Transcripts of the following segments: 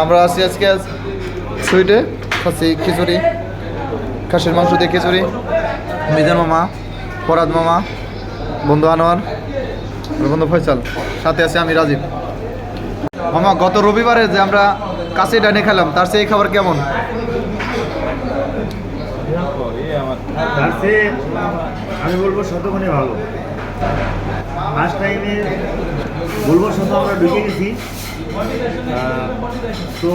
আমরা আছি আজকে সুইটে খাচ্ছি খিচুড়ি, খাসির মাংস দিয়ে খিচুড়ি। মিজান মামা, ফরাদ মামা, বন্ধু আনোয়ার, বন্ধু ফয়সাল, সাথে আছে আমি রাজীব। মামা, গত রবিবারে যে আমরা কাশি ডাইনে খেলাম, তার সেই খাবার কেমন? আমি বলবো শতগুণে ভালো। ফার্স্ট টাইমে বলবো শত আমরা ঢুকে গেছি, তো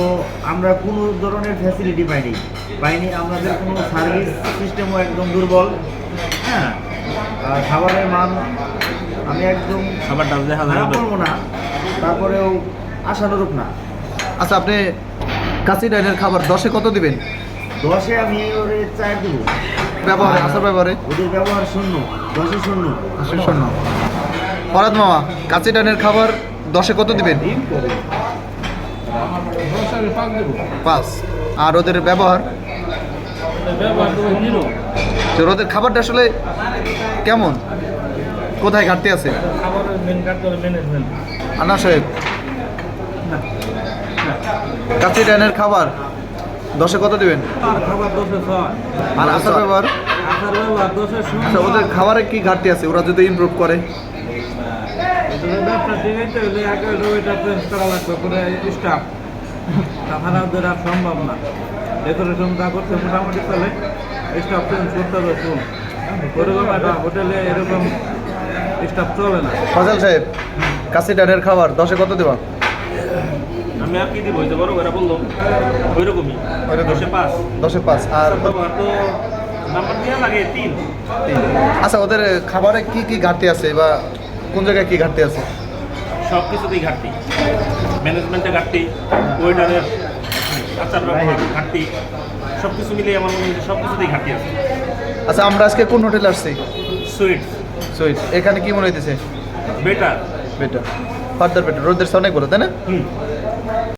আমরা কোনো ধরনের ফ্যাসিলিটি পাইনি। আমাদের কোনো সার্ভিস সিস্টেমও একদম দুর্বল। হ্যাঁ, খাবারের মান আমি একদম খাবারটা বলবো না, তারপরেও আশানুরূপ না। আচ্ছা, আপনি কাশি ডাইনের খাবার 10-এ কত দিবেন? 10-এ আমি ওরে 4 দেবো। ব্যবহারে, আসার ব্যবহারে ওদের ব্যবহার শূন্য, 10-এ শূন্য। শূন্য। ফরাদ মামা, কাশি ডাইনের খাবার 10-এ কত দিবেন? 5। আর ওদের ব্যবহার? ওদের খাবারটা আসলে কেমন? কোথায় ঘাটতি আছে? আনা সাহেব, কাশি ডাইনের খাবার 10-এ কত দিবেন? আর আচার ব্যবহার? আচ্ছা, ওদের খাবারে কি ঘাটতি আছে? ওরা যদি ইমপ্রুভ করে? তাছাড়া ওদের আর সম্ভব না। ডেকোরেশন যা করছে মোটামুটি চলে, স্টাফ চেঞ্জ করতে হবে ফুল। ওরকম একটা হোটেলে এরকম স্টাফ চলে না। ফজল সাহেব, কাশি ডাইনের খাবার 10-এ কত দেবা? আমি আর কি দিব, হইতে পারো এরা বললো ওইরকমই 10-এ 5। আর ব্যবহার তো নাম্বার দেওয়া লাগে 3। আচ্ছা, ওদের খাবারে কি কি ঘাটতি আছে বা কোন জায়গায় কি ঘাটতি আছে? সব কিছুতেই ঘাটতি, ম্যানেজমেন্টে ঘাটতি, ওয়েটারের আচার ব্যবহার ঘাটতি, সব কিছু মিলিয়ে আমার মনে হয় সব কিছুতেই ঘাটতি আছে। আচ্ছা, আমরা আজকে কোন হোটেলে আসছি? সুইট এখানে কি মনে হইতেছে? বেটার। Further better. রোদের অনেক বড়, তাই না?